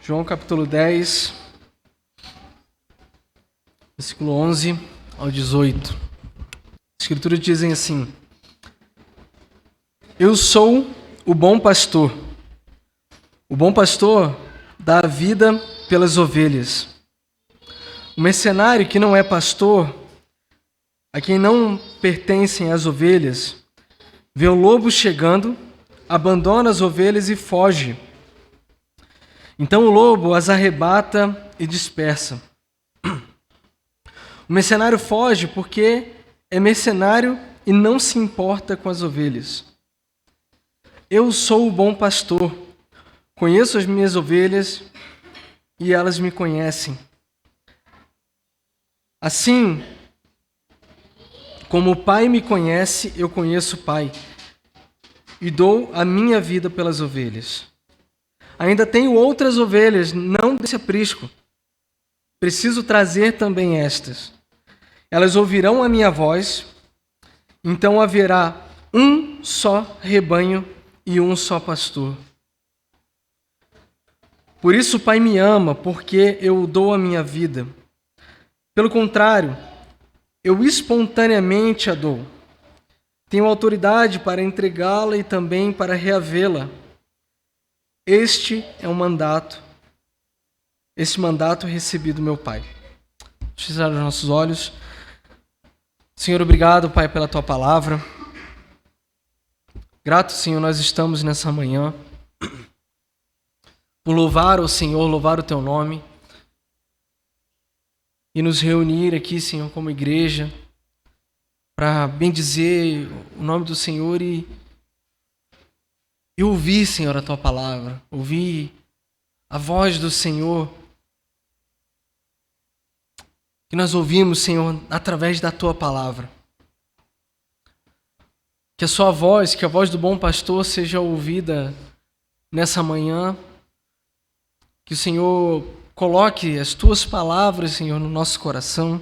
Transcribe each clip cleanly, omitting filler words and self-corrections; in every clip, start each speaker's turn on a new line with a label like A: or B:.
A: João capítulo 10, versículo 11 ao 18. As Escrituras dizem assim: Eu sou o bom pastor. O bom pastor dá a vida pelas ovelhas. O mercenário que não é pastor, a quem não pertencem as ovelhas, vê o lobo chegando, abandona as ovelhas e foge. Então o lobo as arrebata e dispersa. O mercenário foge porque é mercenário e não se importa com as ovelhas. Eu sou o bom pastor, conheço as minhas ovelhas e elas me conhecem. Assim como o Pai me conhece, eu conheço o Pai e dou a minha vida pelas ovelhas. Ainda tenho outras ovelhas, não desse aprisco. Preciso trazer também estas. Elas ouvirão a minha voz, então haverá um só rebanho e um só pastor. Por isso o Pai me ama, porque eu dou a minha vida. Pelo contrário, eu espontaneamente a dou. Tenho autoridade para entregá-la e também para reavê-la. Este mandato recebi do meu Pai. Deixa eu fechar os nossos olhos. Senhor, obrigado, Pai, pela Tua palavra. Grato, Senhor, nós estamos nessa manhã por louvar o Senhor, louvar o Teu nome e nos reunir aqui, Senhor, como igreja para bendizer o nome do Senhor e ouvir, Senhor, a Tua palavra, ouvir a voz do Senhor que nós ouvimos, Senhor, através da Tua palavra. Que a Sua voz, que a voz do bom pastor seja ouvida nessa manhã, que o Senhor coloque as Tuas palavras, Senhor, no nosso coração.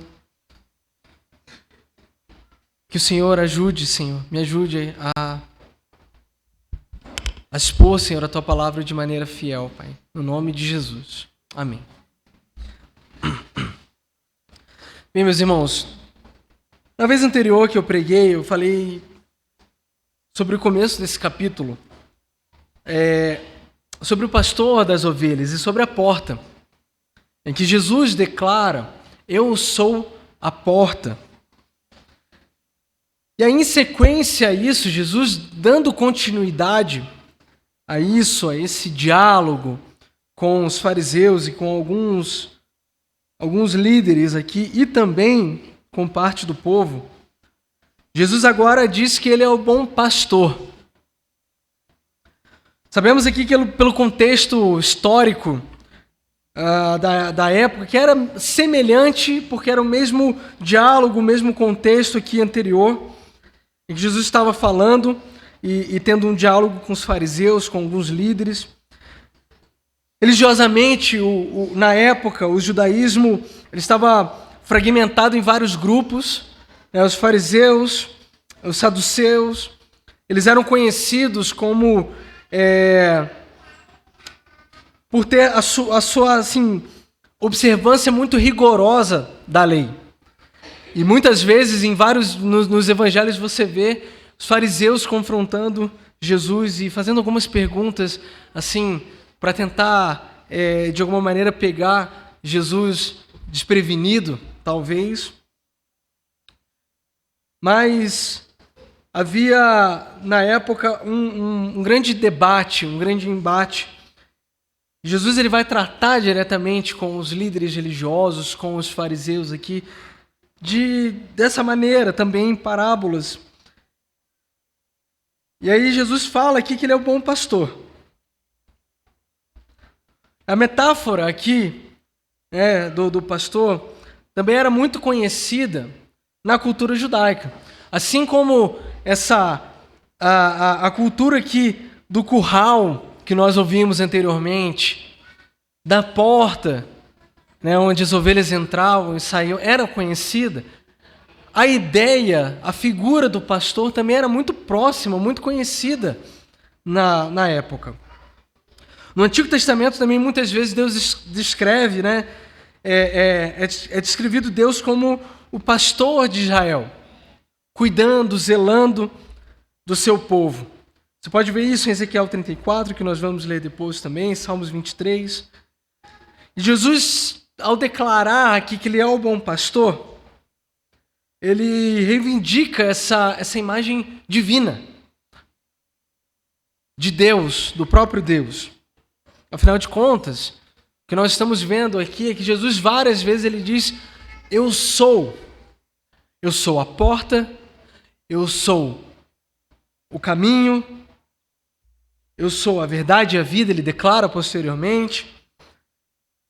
A: Que o Senhor ajude, Senhor, me ajude a expor, Senhor, a Tua palavra de maneira fiel, Pai. No nome de Jesus. Amém. Bem, meus irmãos, na vez anterior que eu preguei, eu falei sobre o começo desse capítulo, sobre o pastor das ovelhas e sobre a porta, em que Jesus declara: Eu sou a porta. E aí, em sequência a isso, Jesus dando continuidade a isso, a esse diálogo com os fariseus e com alguns líderes aqui e também com parte do povo, Jesus agora diz que ele é o bom pastor. Sabemos aqui que pelo contexto histórico da época, que era semelhante, porque era o mesmo diálogo, o mesmo contexto aqui anterior, em que Jesus estava falando e tendo um diálogo com os fariseus, com alguns líderes. Religiosamente, na época, o judaísmo ele estava fragmentado em vários grupos. Os fariseus, os saduceus, eles eram conhecidos como por ter a sua assim, observância muito rigorosa da lei. E muitas vezes, nos evangelhos, você vê os fariseus confrontando Jesus e fazendo algumas perguntas assim, para tentar, de alguma maneira, pegar Jesus desprevenido, talvez. Mas havia, na época, um grande debate, um grande embate. Jesus ele vai tratar diretamente com os líderes religiosos, com os fariseus aqui, dessa maneira, também em parábolas. E aí Jesus fala aqui que ele é o bom pastor. A metáfora aqui do pastor também era muito conhecida na cultura judaica. Assim como a cultura aqui do curral que nós ouvimos anteriormente, da porta, onde as ovelhas entravam e saíam, era conhecida. A ideia, a figura do pastor também era muito próxima, muito conhecida na época. No Antigo Testamento também muitas vezes Deus descreve, né? É descrevido Deus como o pastor de Israel, cuidando, zelando do seu povo. Você pode ver isso em Ezequiel 34, que nós vamos ler depois também, em Salmos 23. E Jesus, ao declarar aqui que ele é o bom pastor, ele reivindica essa imagem divina de Deus, do próprio Deus. Afinal de contas, o que nós estamos vendo aqui é que Jesus várias vezes ele diz: eu sou a porta, eu sou o caminho, eu sou a verdade e a vida, ele declara posteriormente.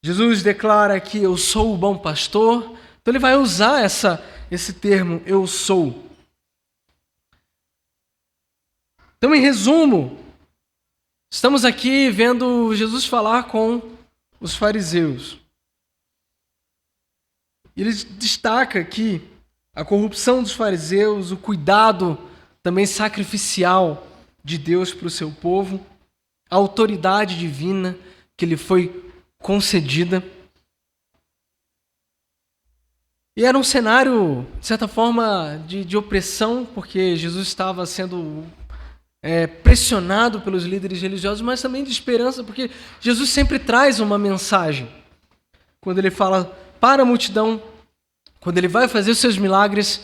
A: Jesus declara que eu sou o bom pastor, então ele vai usar esse termo, eu sou. Então, em resumo, estamos aqui vendo Jesus falar com os fariseus. Ele destaca aqui a corrupção dos fariseus, o cuidado também sacrificial de Deus para o seu povo, a autoridade divina que lhe foi concedida. E era um cenário, de certa forma, de opressão, porque Jesus estava sendo pressionado pelos líderes religiosos, mas também de esperança, porque Jesus sempre traz uma mensagem. Quando ele fala para a multidão, quando ele vai fazer os seus milagres,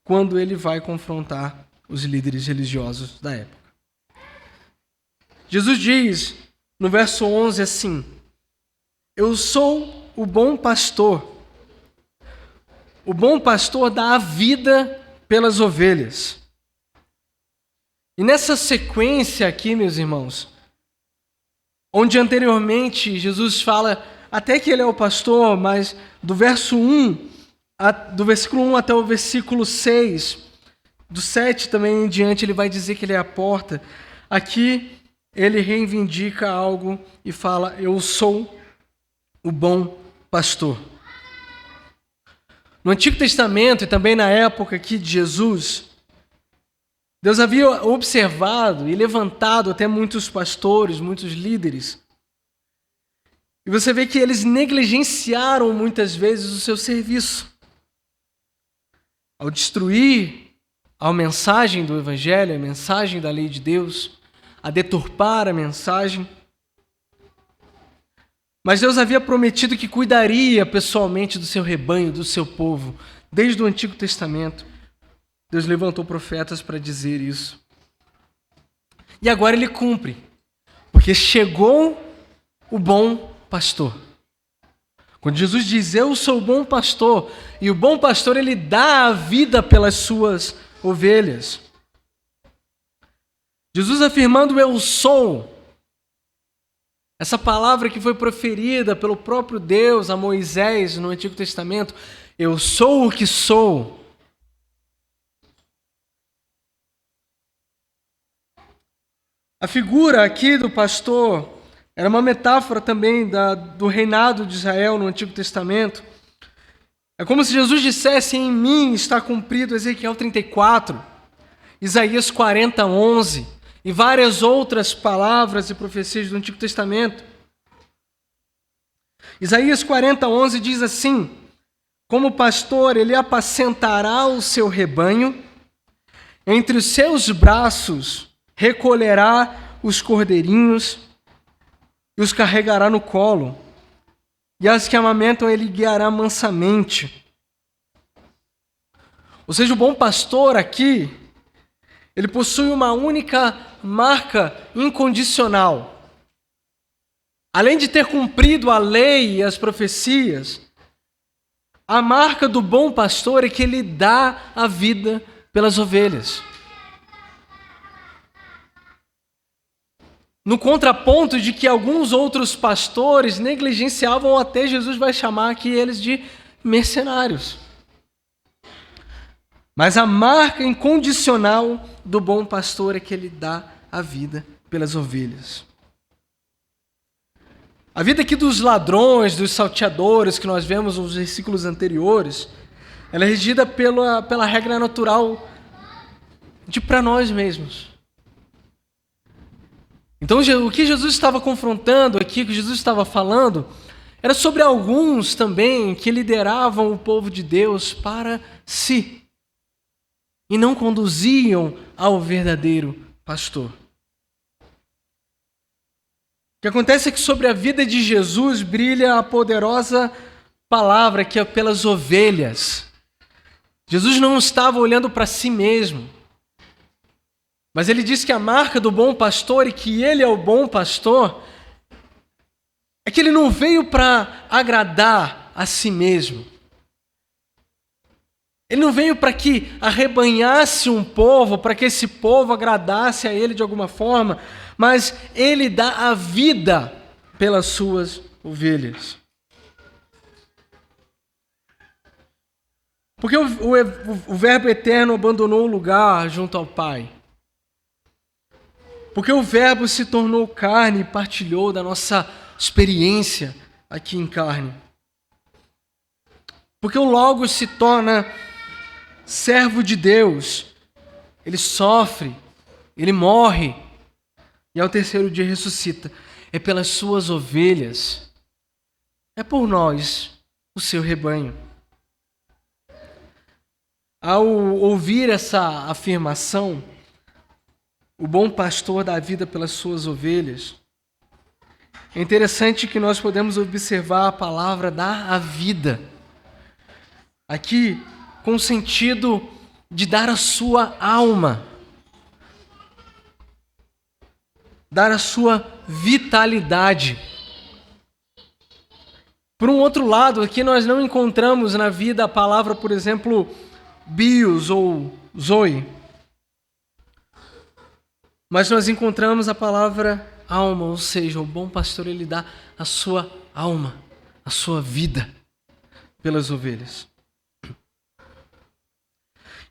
A: quando ele vai confrontar os líderes religiosos da época. Jesus diz no verso 11 assim: eu sou o bom pastor. O bom pastor dá a vida pelas ovelhas. E nessa sequência aqui, meus irmãos, onde anteriormente Jesus fala até que ele é o pastor, mas do versículo 1 até o versículo 6, do 7 também em diante, ele vai dizer que ele é a porta. Aqui ele reivindica algo e fala: eu sou o bom pastor. No Antigo Testamento e também na época aqui de Jesus, Deus havia observado e levantado até muitos pastores, muitos líderes. E você vê que eles negligenciaram muitas vezes o seu serviço. Ao destruir a mensagem do Evangelho, a mensagem da lei de Deus, a deturpar a mensagem. Mas Deus havia prometido que cuidaria pessoalmente do seu rebanho, do seu povo. Desde o Antigo Testamento, Deus levantou profetas para dizer isso. E agora ele cumpre, porque chegou o bom pastor. Quando Jesus diz: eu sou o bom pastor, e o bom pastor ele dá a vida pelas suas ovelhas. Jesus afirmando eu sou, essa palavra que foi proferida pelo próprio Deus a Moisés no Antigo Testamento, eu sou o que sou. A figura aqui do pastor era uma metáfora também do reinado de Israel no Antigo Testamento. É como se Jesus dissesse: em mim está cumprido Ezequiel 34, Isaías 40, 11 e várias outras palavras e profecias do Antigo Testamento. Isaías 40, 11 diz assim: como pastor, ele apacentará o seu rebanho, entre os seus braços recolherá os cordeirinhos e os carregará no colo, e as que amamentam ele guiará mansamente. Ou seja, o bom pastor aqui, ele possui uma única marca incondicional. Além de ter cumprido a lei e as profecias, a marca do bom pastor é que ele dá a vida pelas ovelhas. No contraponto de que alguns outros pastores negligenciavam, até Jesus vai chamar aqui eles de mercenários. Mas a marca incondicional do bom pastor é que ele dá a vida pelas ovelhas. A vida aqui dos ladrões, dos salteadores, que nós vemos nos versículos anteriores, ela é regida pela regra natural de para nós mesmos. Então, o que Jesus estava confrontando aqui, o que Jesus estava falando, era sobre alguns também que lideravam o povo de Deus para si e não conduziam ao verdadeiro pastor. O que acontece é que sobre a vida de Jesus brilha a poderosa palavra que é pelas ovelhas. Jesus não estava olhando para si mesmo, mas ele diz que a marca do bom pastor e que ele é o bom pastor é que ele não veio para agradar a si mesmo. Ele não veio para que arrebanhasse um povo, para que esse povo agradasse a ele de alguma forma, mas ele dá a vida pelas suas ovelhas. Porque o Verbo eterno abandonou o lugar junto ao Pai. Porque o Verbo se tornou carne e partilhou da nossa experiência aqui em carne. Porque o Logos se torna servo de Deus. Ele sofre, ele morre e ao terceiro dia ressuscita. É pelas suas ovelhas. É por nós, o seu rebanho. Ao ouvir essa afirmação, o bom pastor dá a vida pelas suas ovelhas, é interessante que nós podemos observar a palavra dar a vida. Aqui, com o sentido de dar a sua alma, dar a sua vitalidade. Por um outro lado, aqui nós não encontramos na vida a palavra, por exemplo, bios ou zoe, mas nós encontramos a palavra alma, ou seja, o bom pastor ele dá a sua alma, a sua vida pelas ovelhas.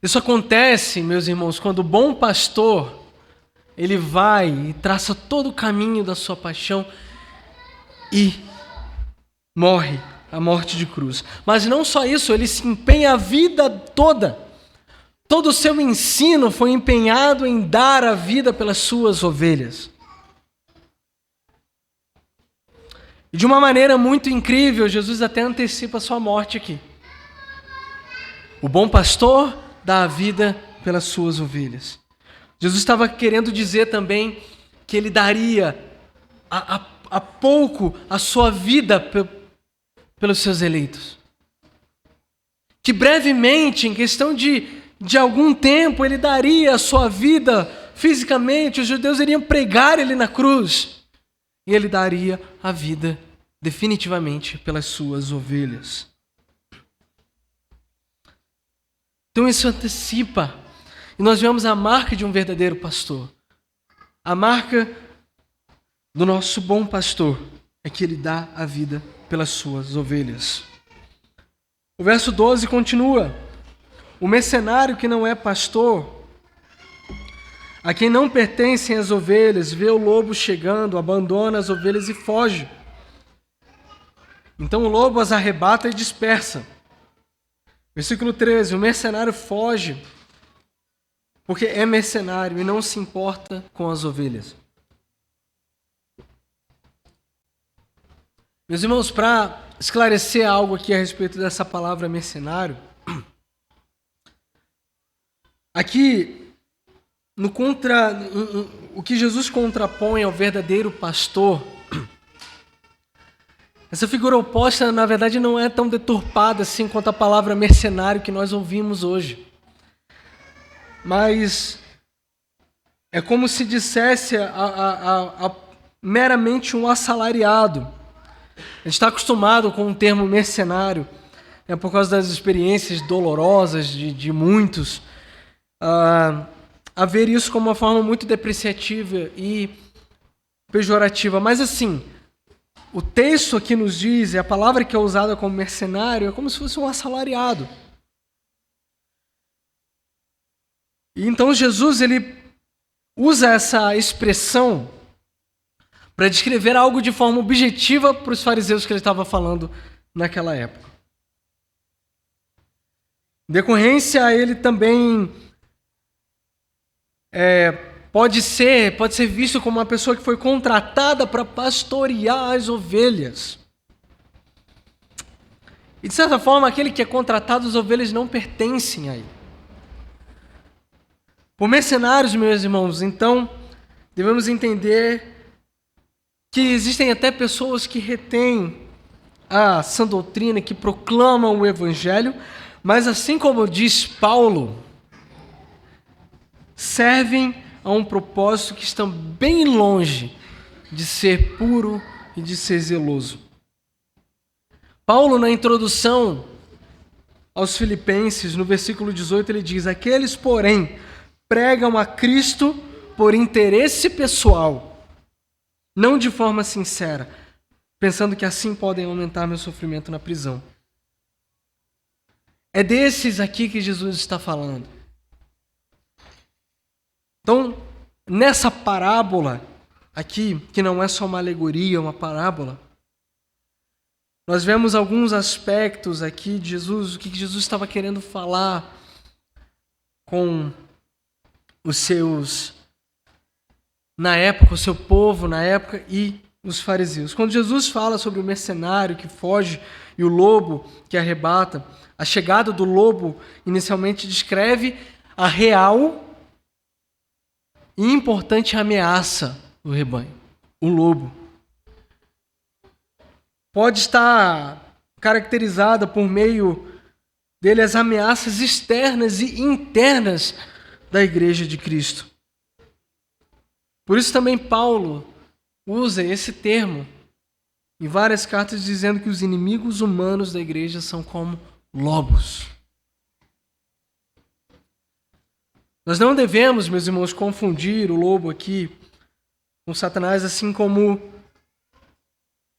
A: Isso acontece, meus irmãos, quando o bom pastor ele vai e traça todo o caminho da sua paixão e morre a morte de cruz. Mas não só isso, ele se empenha a vida toda. Todo o seu ensino foi empenhado em dar a vida pelas suas ovelhas. E de uma maneira muito incrível, Jesus até antecipa a sua morte aqui. O bom pastor dá a vida pelas suas ovelhas. Jesus estava querendo dizer também que ele daria a pouco a sua vida pelos seus eleitos. Que brevemente, em questão de algum tempo, ele daria a sua vida fisicamente, os judeus iriam pregar ele na cruz. E ele daria a vida definitivamente pelas suas ovelhas. Então isso antecipa. E nós vemos a marca de um verdadeiro pastor. A marca do nosso bom pastor é que ele dá a vida pelas suas ovelhas. O verso 12 continua. O mercenário que não é pastor, a quem não pertencem as ovelhas, vê o lobo chegando, abandona as ovelhas e foge. Então o lobo as arrebata e dispersa. Versículo 13, o mercenário foge porque é mercenário e não se importa com as ovelhas. Meus irmãos, para esclarecer algo aqui a respeito dessa palavra mercenário, aqui, o que Jesus contrapõe ao verdadeiro pastor, essa figura oposta, na verdade, não é tão deturpada assim quanto a palavra mercenário que nós ouvimos hoje. Mas é como se dissesse meramente um assalariado. A gente está acostumado com o termo mercenário, por causa das experiências dolorosas de muitos, a ver isso como uma forma muito depreciativa e pejorativa. Mas assim, o texto aqui nos diz, e a palavra que é usada como mercenário, é como se fosse um assalariado. E então Jesus ele usa essa expressão para descrever algo de forma objetiva para os fariseus que ele estava falando naquela época. Em decorrência, ele também pode ser visto como uma pessoa que foi contratada para pastorear as ovelhas. E de certa forma, aquele que é contratado, as ovelhas não pertencem a ele. Por mercenários, meus irmãos, então, devemos entender que existem até pessoas que retêm a sã doutrina, que proclamam o evangelho, mas assim como diz Paulo, servem a um propósito que estão bem longe de ser puro e de ser zeloso. Paulo, na introdução aos Filipenses, no versículo 18, ele diz: aqueles, porém, pregam a Cristo por interesse pessoal, não de forma sincera, pensando que assim podem aumentar meu sofrimento na prisão. É desses aqui que Jesus está falando. Então, nessa parábola aqui, que não é só uma alegoria, é uma parábola, nós vemos alguns aspectos aqui de Jesus, o que Jesus estava querendo falar com os seus, na época, o seu povo na época e os fariseus. Quando Jesus fala sobre o mercenário que foge e o lobo que arrebata, a chegada do lobo inicialmente descreve a real e importante ameaça do rebanho, o lobo. Pode estar caracterizada por meio dele as ameaças externas e internas da Igreja de Cristo. Por isso também Paulo usa esse termo em várias cartas dizendo que os inimigos humanos da igreja são como lobos. Nós não devemos, meus irmãos, confundir o lobo aqui com Satanás, assim como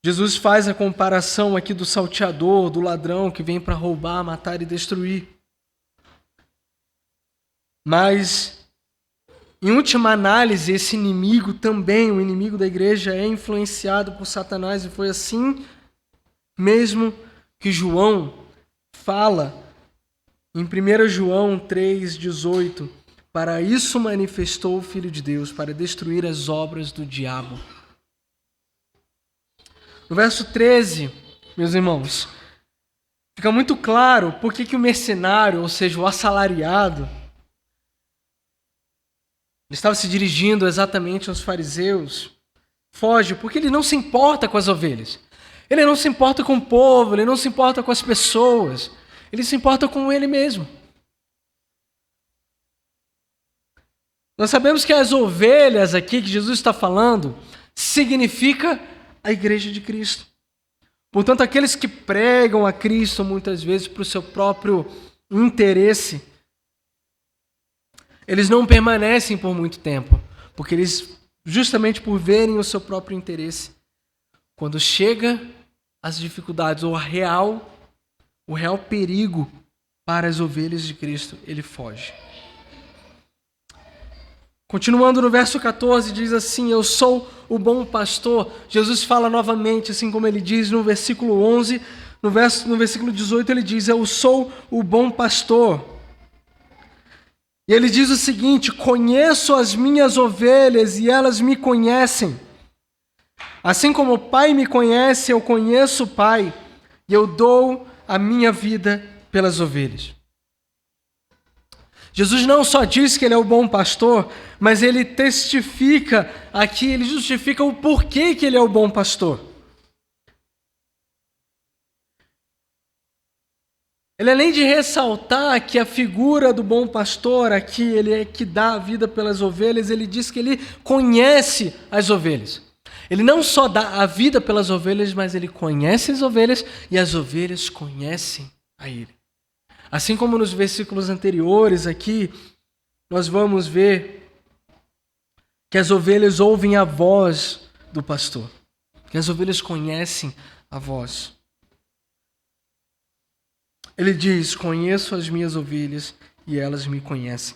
A: Jesus faz a comparação aqui do salteador, do ladrão que vem para roubar, matar e destruir. Mas, em última análise, esse inimigo também, o inimigo da igreja, é influenciado por Satanás, e foi assim mesmo que João fala em 1 João 3,18: para isso manifestou o Filho de Deus, para destruir as obras do diabo. No verso 13, meus irmãos, fica muito claro por que o mercenário, ou seja, o assalariado, estava se dirigindo exatamente aos fariseus, foge, porque ele não se importa com as ovelhas. Ele não se importa com o povo, ele não se importa com as pessoas, ele se importa com ele mesmo. Nós sabemos que as ovelhas aqui que Jesus está falando significa a igreja de Cristo. Portanto, aqueles que pregam a Cristo muitas vezes para o seu próprio interesse, eles não permanecem por muito tempo, porque eles, justamente por verem o seu próprio interesse, quando chega as dificuldades ou o real perigo para as ovelhas de Cristo, ele foge. Continuando no verso 14, diz assim: eu sou o bom pastor. Jesus fala novamente, assim como ele diz no versículo 11, no versículo 18 ele diz: eu sou o bom pastor. E ele diz o seguinte: conheço as minhas ovelhas e elas me conhecem. Assim como o Pai me conhece, eu conheço o Pai, e eu dou a minha vida pelas ovelhas. Jesus não só diz que ele é o bom pastor, mas ele testifica aqui, ele justifica o porquê que ele é o bom pastor. Ele, além de ressaltar que a figura do bom pastor aqui, ele é que dá a vida pelas ovelhas, ele diz que ele conhece as ovelhas. Ele não só dá a vida pelas ovelhas, mas ele conhece as ovelhas e as ovelhas conhecem a ele. Assim como nos versículos anteriores aqui, nós vamos ver que as ovelhas ouvem a voz do pastor, que as ovelhas conhecem a voz. Ele diz: conheço as minhas ovelhas e elas me conhecem.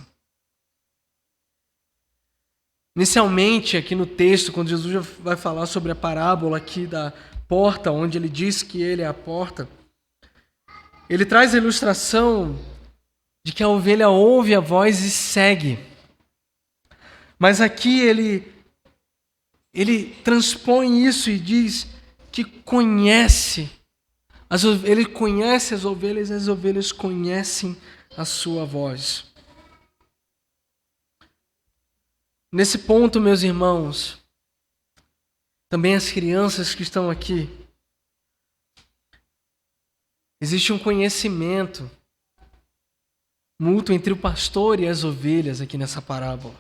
A: Inicialmente, aqui no texto, quando Jesus vai falar sobre a parábola aqui da porta, onde ele diz que ele é a porta, ele traz a ilustração de que a ovelha ouve a voz e segue. Mas aqui ele transpõe isso e diz que conhece. Ele conhece as ovelhas conhecem a sua voz. Nesse ponto, meus irmãos, também as crianças que estão aqui, existe um conhecimento mútuo entre o pastor e as ovelhas aqui nessa parábola.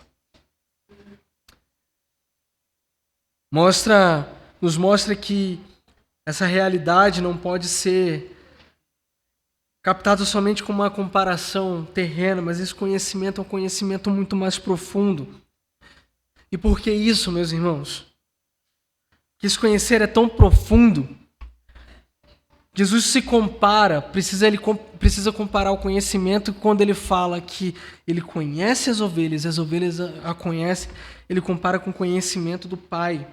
A: Nos mostra que essa realidade não pode ser captada somente como uma comparação terrena, mas esse conhecimento é um conhecimento muito mais profundo. E por que isso, meus irmãos? Que esse conhecer é tão profundo. Jesus se compara, precisa comparar o conhecimento quando ele fala que ele conhece as ovelhas a conhecem, ele compara com o conhecimento do Pai.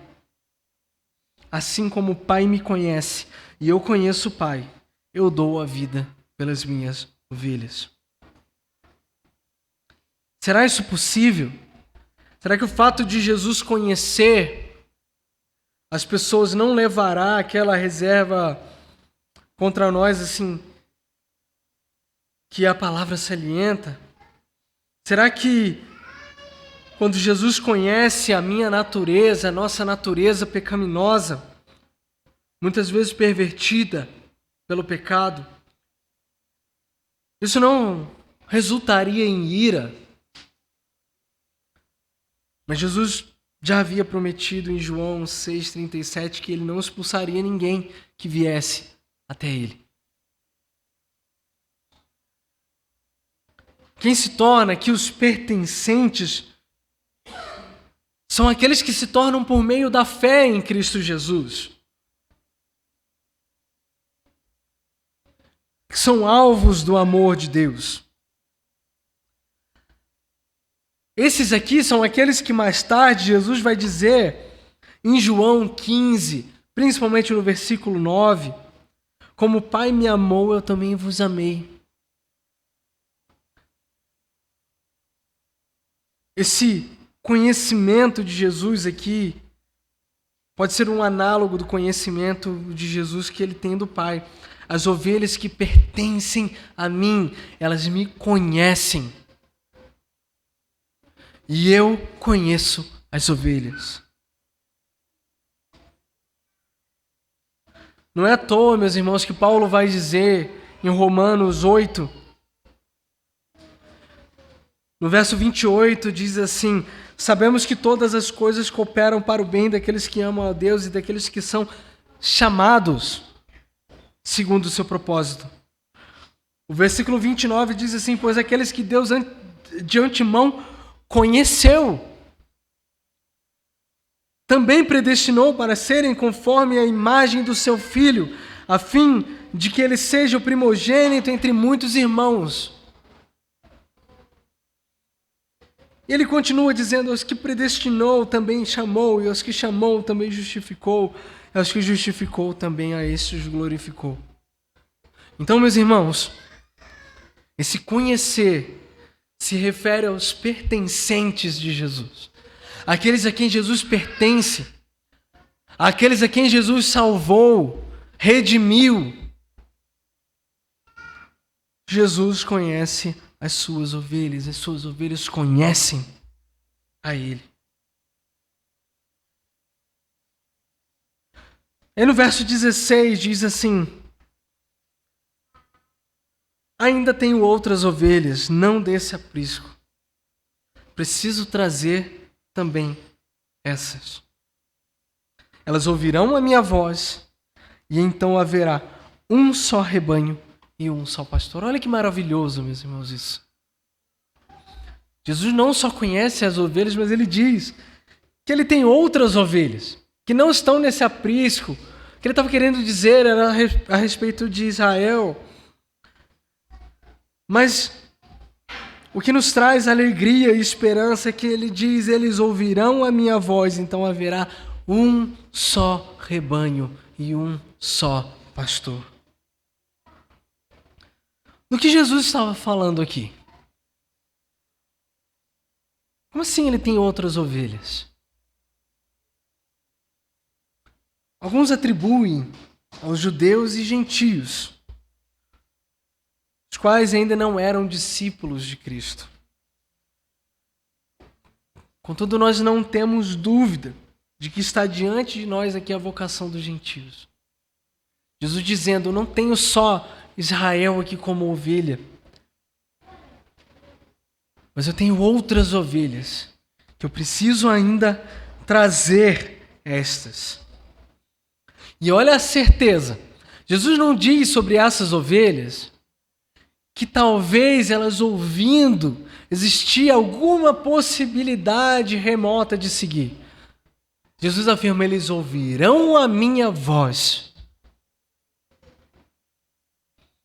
A: Assim como o Pai me conhece e eu conheço o Pai, eu dou a vida pelas minhas ovelhas. Será isso possível? Será que o fato de Jesus conhecer as pessoas não levará aquela reserva contra nós, assim, que a palavra salienta? Será que quando Jesus conhece a minha natureza, a nossa natureza pecaminosa, muitas vezes pervertida pelo pecado, isso não resultaria em ira? Mas Jesus já havia prometido em João 6,37 que ele não expulsaria ninguém que viesse até ele. Quem se torna aqui os pertencentes são aqueles que se tornam por meio da fé em Cristo Jesus. Que são alvos do amor de Deus. Esses aqui são aqueles que mais tarde Jesus vai dizer em João 15, principalmente no versículo 9, como o Pai me amou, eu também vos amei. Esse conhecimento de Jesus aqui pode ser um análogo do conhecimento de Jesus que ele tem do Pai. As ovelhas que pertencem a mim, elas me conhecem. E eu conheço as ovelhas. Não é à toa, meus irmãos, que Paulo vai dizer em Romanos 8, no verso 28, diz assim: sabemos que todas as coisas cooperam para o bem daqueles que amam a Deus e daqueles que são chamados segundo o seu propósito. O versículo 29 diz assim: pois aqueles que Deus de antemão conheceu, também predestinou para serem conforme a imagem do seu Filho, a fim de que ele seja o primogênito entre muitos irmãos. Ele continua dizendo: aos que predestinou também chamou, e aos que chamou também justificou, e aos que justificou também a estes glorificou. Então, meus irmãos, esse conhecer se refere aos pertencentes de Jesus. Aqueles a quem Jesus pertence. Aqueles a quem Jesus salvou, redimiu. Jesus conhece as suas ovelhas conhecem a Ele. E no verso 16 diz assim: ainda tenho outras ovelhas, não desse aprisco. Preciso trazer também essas. Elas ouvirão a minha voz, e então haverá um só rebanho e um só pastor. Olha que maravilhoso, meus irmãos, isso. Jesus não só conhece as ovelhas, mas ele diz que ele tem outras ovelhas que não estão nesse aprisco. O que ele estava querendo dizer era a respeito de Israel. Mas o que nos traz alegria e esperança é que ele diz: eles ouvirão a minha voz, então haverá um só rebanho e um só pastor. Do que Jesus estava falando aqui? Como assim ele tem outras ovelhas? Alguns atribuem aos judeus e gentios, os quais ainda não eram discípulos de Cristo. Contudo, nós não temos dúvida de que está diante de nós aqui a vocação dos gentios. Jesus dizendo, não tenho só Israel aqui como ovelha, mas eu tenho outras ovelhas que eu preciso ainda trazer estas. E olha a certeza, Jesus não diz sobre essas ovelhas que talvez elas ouvindo existia alguma possibilidade remota de seguir. Jesus afirma, eles ouvirão a minha voz.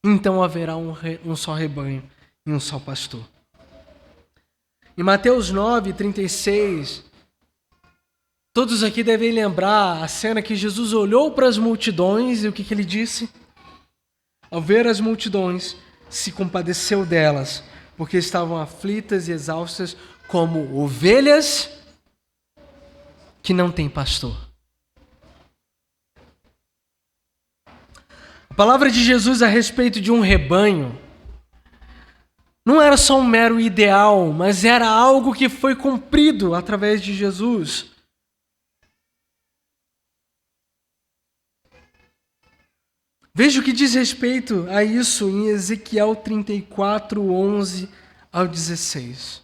A: Então haverá um só rebanho e um só pastor. Em Mateus 9, 36, todos aqui devem lembrar a cena que Jesus olhou para as multidões e o que ele disse? Ao ver as multidões, se compadeceu delas, porque estavam aflitas e exaustas como ovelhas que não têm pastor. A palavra de Jesus a respeito de um rebanho não era só um mero ideal, mas era algo que foi cumprido através de Jesus. Veja o que diz respeito a isso em Ezequiel 34, 11 ao 16.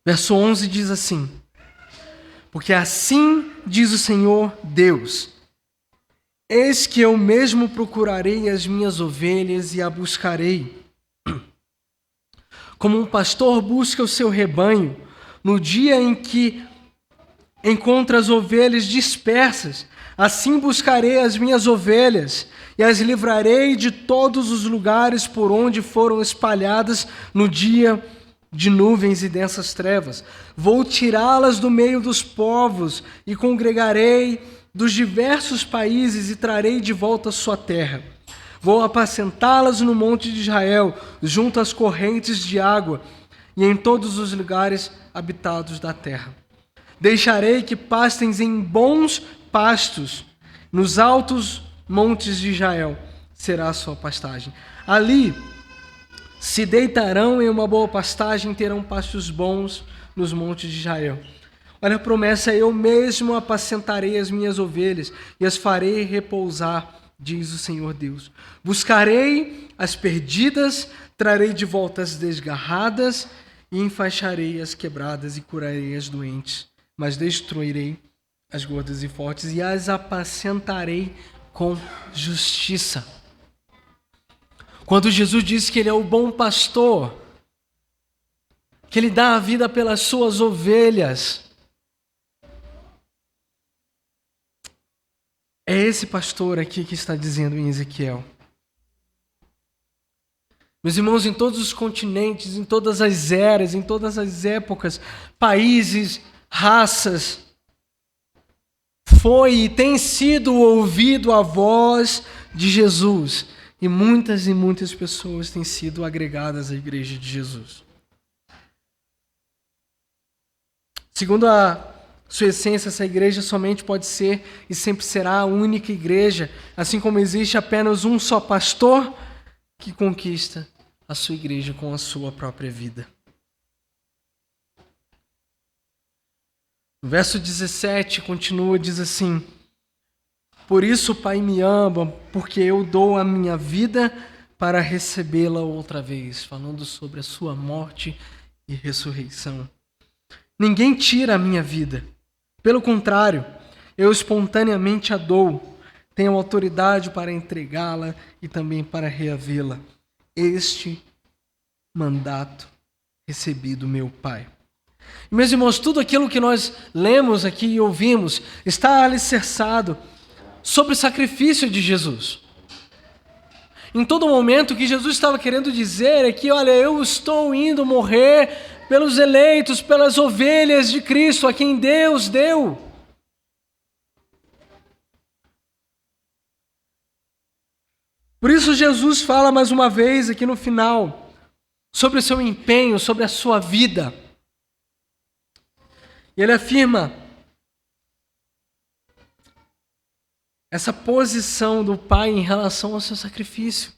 A: Verso 11 diz assim: porque assim diz o Senhor Deus, eis que eu mesmo procurarei as minhas ovelhas e a buscarei. Como um pastor busca o seu rebanho, no dia em que encontra as ovelhas dispersas, assim buscarei as minhas ovelhas e as livrarei de todos os lugares por onde foram espalhadas no dia de nuvens e densas trevas. Vou tirá-las do meio dos povos e congregarei dos diversos países e trarei de volta a sua terra. Vou apacentá-las no monte de Israel, junto às correntes de água e em todos os lugares habitados da terra. Deixarei que pastem em bons pastos, nos altos montes de Israel será a sua pastagem. Ali se deitarão em uma boa pastagem, terão pastos bons nos montes de Israel. Olha a promessa, eu mesmo apacentarei as minhas ovelhas e as farei repousar, diz o Senhor Deus. Buscarei as perdidas, trarei de volta as desgarradas e enfaixarei as quebradas e curarei as doentes, mas destruirei as gordas e fortes e as apacentarei com justiça. Quando Jesus diz que ele é o bom pastor, que ele dá a vida pelas suas ovelhas, é esse pastor aqui que está dizendo em Ezequiel. Meus irmãos, em todos os continentes, em todas as eras, em todas as épocas, países, raças, foi e tem sido ouvido a voz de Jesus. E muitas pessoas têm sido agregadas à igreja de Jesus. Segundo a sua essência, essa igreja somente pode ser e sempre será a única igreja, assim como existe apenas um só pastor que conquista a sua igreja com a sua própria vida. No verso 17 continua, diz assim: por isso o Pai me ama, porque eu dou a minha vida para recebê-la outra vez, falando sobre a sua morte e ressurreição. Ninguém tira a minha vida. Pelo contrário, eu espontaneamente a dou. Tenho autoridade para entregá-la e também para reavê-la. Este mandato recebi do meu Pai. E, meus irmãos, tudo aquilo que nós lemos aqui e ouvimos está alicerçado sobre o sacrifício de Jesus. Em todo momento, o que Jesus estava querendo dizer é que, olha, eu estou indo morrer pelos eleitos, pelas ovelhas de Cristo, a quem Deus deu. Por isso Jesus fala mais uma vez aqui no final sobre o seu empenho, sobre a sua vida. E ele afirma essa posição do Pai em relação ao seu sacrifício.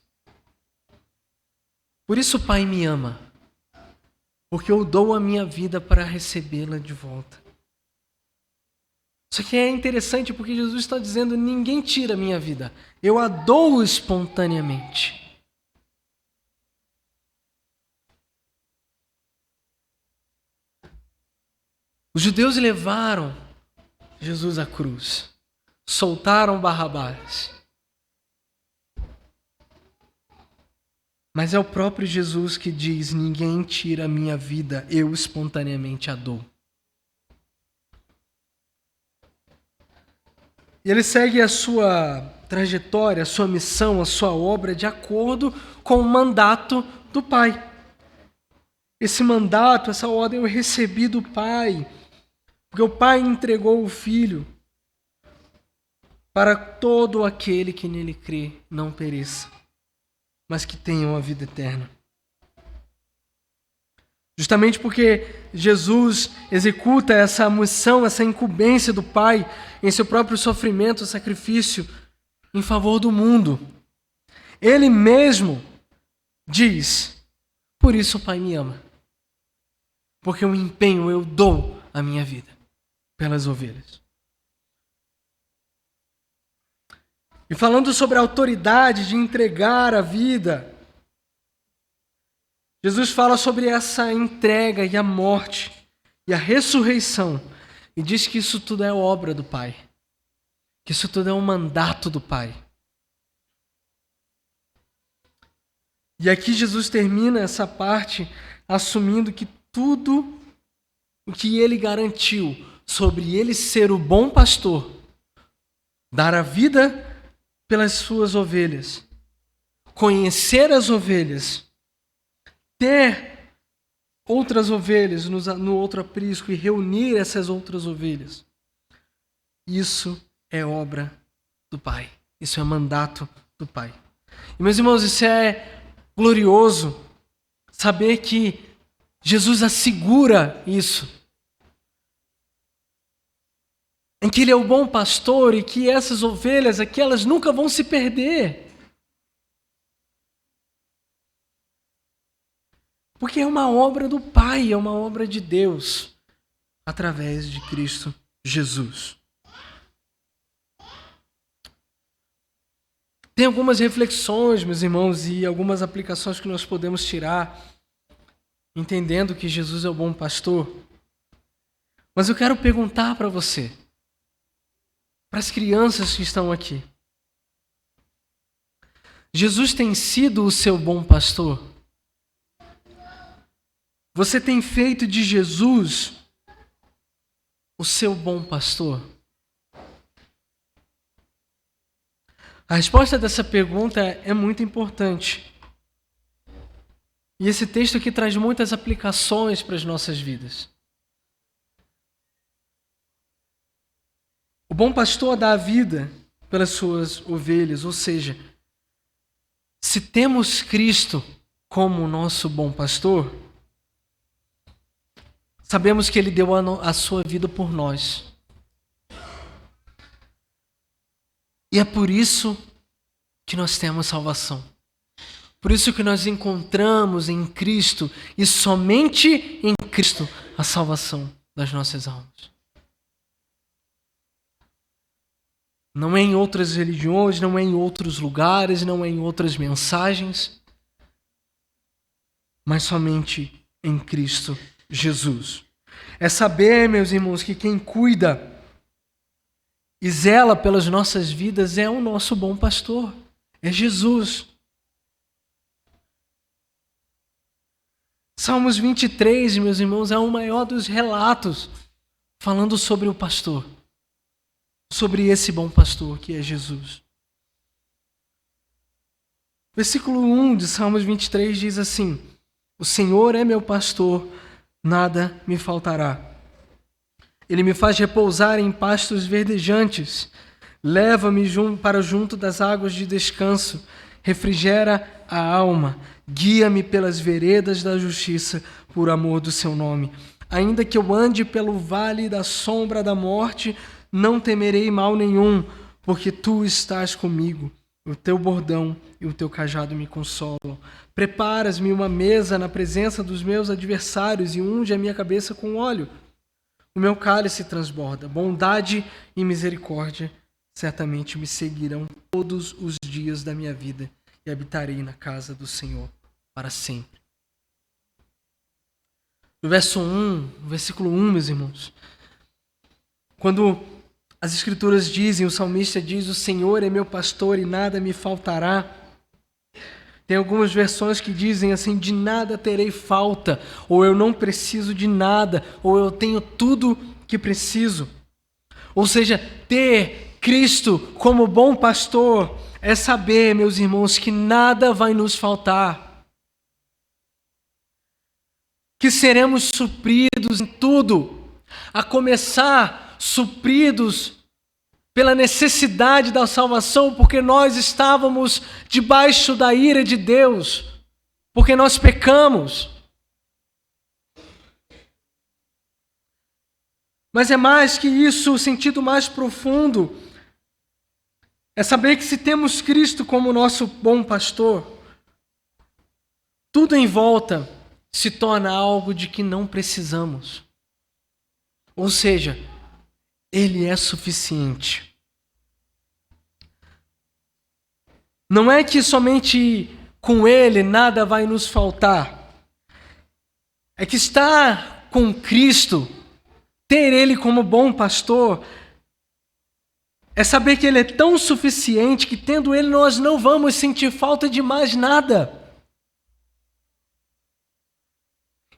A: Por isso o Pai me ama, porque eu dou a minha vida para recebê-la de volta. Isso aqui é interessante porque Jesus está dizendo: ninguém tira a minha vida, eu a dou espontaneamente. Os judeus levaram Jesus à cruz, soltaram Barrabás. Mas é o próprio Jesus que diz: ninguém tira a minha vida, eu espontaneamente a dou. E ele segue a sua trajetória, a sua missão, a sua obra de acordo com o mandato do Pai. Esse mandato, essa ordem eu recebi do Pai, porque o Pai entregou o Filho para todo aquele que nele crê não pereça, mas que tenham a vida eterna. Justamente porque Jesus executa essa missão, essa incumbência do Pai em seu próprio sofrimento, sacrifício em favor do mundo. Ele mesmo diz: por isso o Pai me ama, porque eu empenho, eu dou a minha vida pelas ovelhas. E falando sobre a autoridade de entregar a vida, Jesus fala sobre essa entrega e a morte e a ressurreição e diz que isso tudo é obra do Pai, que isso tudo é um mandato do Pai. E aqui Jesus termina essa parte assumindo que tudo o que ele garantiu sobre ele ser o bom pastor, dar a vida pelas suas ovelhas, conhecer as ovelhas, ter outras ovelhas no outro aprisco e reunir essas outras ovelhas. Isso é obra do Pai. Isso é mandato do Pai. E, meus irmãos, isso é glorioso, saber que Jesus assegura isso. Em que Ele é o bom pastor e que essas ovelhas aqui, elas nunca vão se perder. Porque é uma obra do Pai, é uma obra de Deus, através de Cristo Jesus. Tem algumas reflexões, meus irmãos, e algumas aplicações que nós podemos tirar, entendendo que Jesus é o bom pastor. Mas eu quero perguntar para você, para as crianças que estão aqui: Jesus tem sido o seu bom pastor? Você tem feito de Jesus o seu bom pastor? A resposta dessa pergunta é muito importante. E esse texto aqui traz muitas aplicações para as nossas vidas. O bom pastor dá a vida pelas suas ovelhas, ou seja, se temos Cristo como nosso bom pastor, sabemos que Ele deu a sua vida por nós. E é por isso que nós temos salvação. Por isso que nós encontramos em Cristo, e somente em Cristo, a salvação das nossas almas. Não é em outras religiões, não é em outros lugares, não é em outras mensagens, mas somente em Cristo Jesus. É saber, meus irmãos, que quem cuida e zela pelas nossas vidas é o nosso bom pastor, é Jesus. Salmos 23, meus irmãos, é o maior dos relatos falando sobre o pastor, sobre esse bom pastor que é Jesus. Versículo 1 de Salmos 23 diz assim: o Senhor é meu pastor, nada me faltará. Ele me faz repousar em pastos verdejantes, leva-me para junto das águas de descanso, refrigera a alma, guia-me pelas veredas da justiça por amor do seu nome. Ainda que eu ande pelo vale da sombra da morte, não temerei mal nenhum, porque tu estás comigo. O teu bordão e o teu cajado me consolam. Preparas-me uma mesa na presença dos meus adversários e unge a minha cabeça com óleo. O meu cálice transborda. Bondade e misericórdia certamente me seguirão todos os dias da minha vida e habitarei na casa do Senhor para sempre. No versículo 1, meus irmãos, quando as Escrituras dizem, o salmista diz, o Senhor é meu pastor e nada me faltará. Tem algumas versões que dizem assim, de nada terei falta, ou eu não preciso de nada, ou eu tenho tudo que preciso. Ou seja, ter Cristo como bom pastor é saber, meus irmãos, que nada vai nos faltar. Que seremos supridos em tudo, a começar supridos pela necessidade da salvação, porque nós estávamos debaixo da ira de Deus, porque nós pecamos. Mas é mais que isso, o sentido mais profundo é saber que se temos Cristo como nosso bom pastor, tudo em volta se torna algo de que não precisamos. Ou seja, Ele é suficiente. Não é que somente com Ele nada vai nos faltar. É que estar com Cristo, ter Ele como bom pastor, é saber que Ele é tão suficiente que tendo Ele nós não vamos sentir falta de mais nada.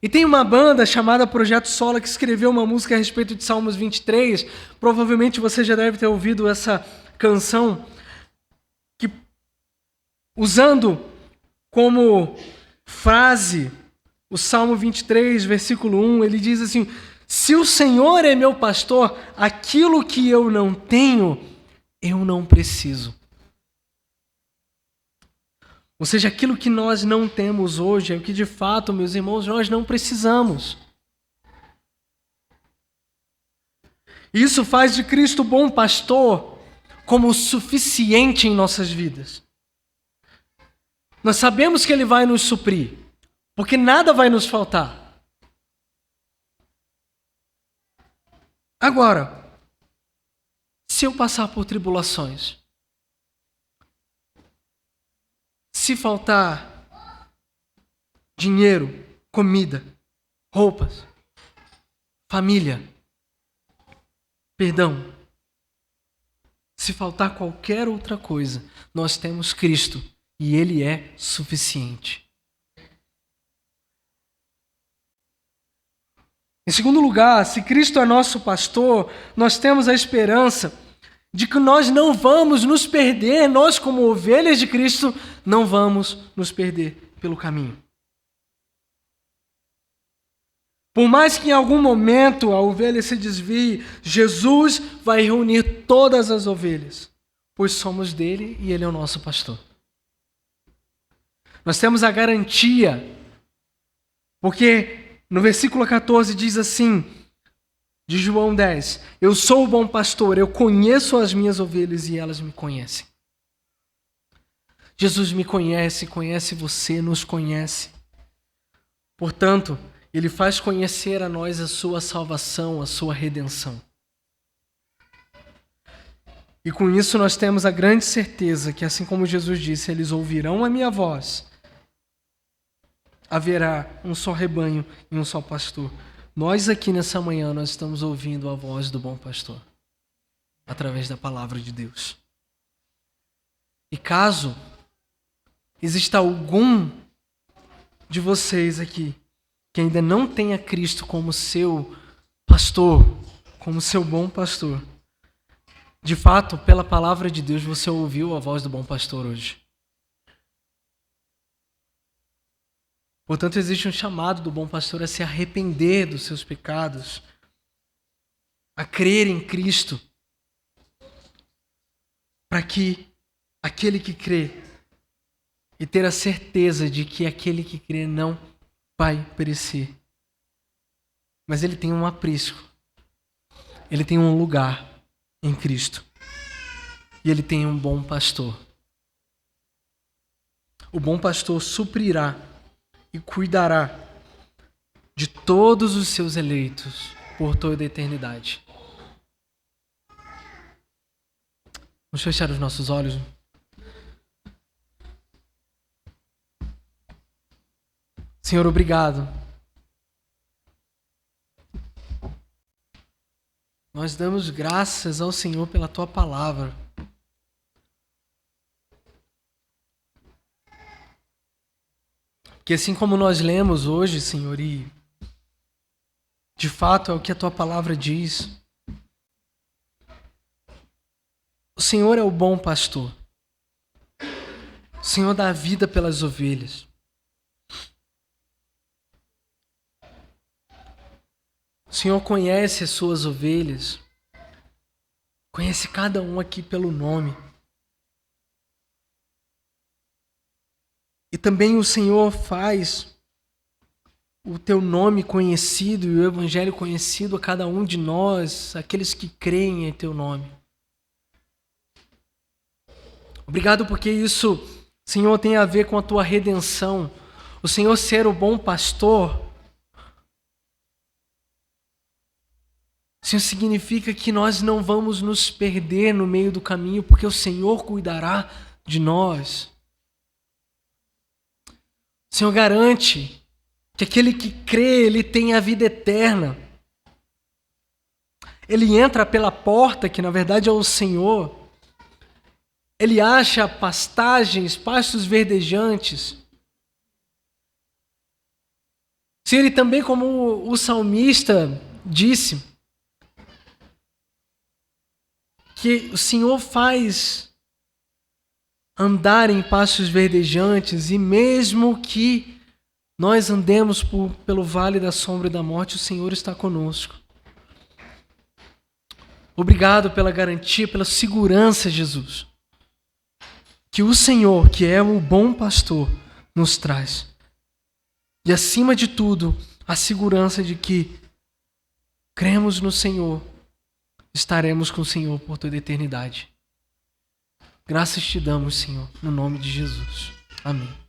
A: E tem uma banda chamada Projeto Sola que escreveu uma música a respeito de Salmos 23. Provavelmente você já deve ter ouvido essa canção, que usando como frase o Salmo 23, versículo 1, ele diz assim: se o Senhor é meu pastor, aquilo que eu não tenho, eu não preciso. Ou seja, aquilo que nós não temos hoje é o que de fato, meus irmãos, nós não precisamos. Isso faz de Cristo bom pastor como o suficiente em nossas vidas. Nós sabemos que Ele vai nos suprir, porque nada vai nos faltar. Agora, se eu passar por tribulações, se faltar dinheiro, comida, roupas, família, perdão, se faltar qualquer outra coisa, nós temos Cristo e Ele é suficiente. Em segundo lugar, se Cristo é nosso pastor, nós temos a esperança de que nós não vamos nos perder, nós como ovelhas de Cristo, não vamos nos perder pelo caminho. Por mais que em algum momento a ovelha se desvie, Jesus vai reunir todas as ovelhas, pois somos dele e ele é o nosso pastor. Nós temos a garantia, porque no versículo 14 diz assim, de João 10, eu sou o bom pastor, eu conheço as minhas ovelhas e elas me conhecem. Jesus me conhece, conhece você, nos conhece. Portanto, Ele faz conhecer a nós a sua salvação, a sua redenção. E com isso nós temos a grande certeza que, assim como Jesus disse, eles ouvirão a minha voz. Haverá um só rebanho e um só pastor. Nós aqui nessa manhã, nós estamos ouvindo a voz do bom pastor, através da palavra de Deus. E caso exista algum de vocês aqui que ainda não tenha Cristo como seu pastor, como seu bom pastor, de fato, pela palavra de Deus, você ouviu a voz do bom pastor hoje. Portanto, existe um chamado do bom pastor a se arrepender dos seus pecados, a crer em Cristo, para que aquele que crê e ter a certeza de que aquele que crê não vai perecer, mas ele tem um aprisco. Ele tem um lugar em Cristo. E ele tem um bom pastor. O bom pastor suprirá e cuidará de todos os seus eleitos por toda a eternidade. Vamos fechar os nossos olhos. Senhor, obrigado. Nós damos graças ao Senhor pela Tua palavra. Que assim como nós lemos hoje, Senhor, e de fato é o que a Tua palavra diz, o Senhor é o bom pastor. O Senhor dá a vida pelas ovelhas. O Senhor conhece as suas ovelhas. Conhece cada um aqui pelo nome. E também o Senhor faz o teu nome conhecido e o evangelho conhecido a cada um de nós, aqueles que creem em teu nome. Obrigado porque isso, Senhor, tem a ver com a tua redenção. O Senhor ser o bom pastor, Senhor, significa que nós não vamos nos perder no meio do caminho, porque o Senhor cuidará de nós. O Senhor garante que aquele que crê, ele tem a vida eterna. Ele entra pela porta, que na verdade é o Senhor. Ele acha pastagens, pastos verdejantes. Se ele também, como o salmista disse, que o Senhor faz andar em pastos verdejantes, e mesmo que nós andemos pelo vale da sombra e da morte, o Senhor está conosco. Obrigado pela garantia, pela segurança, Jesus, que o Senhor, que é o bom pastor, nos traz. E acima de tudo, a segurança de que cremos no Senhor, estaremos com o Senhor por toda a eternidade. Graças te damos, Senhor, no nome de Jesus. Amém.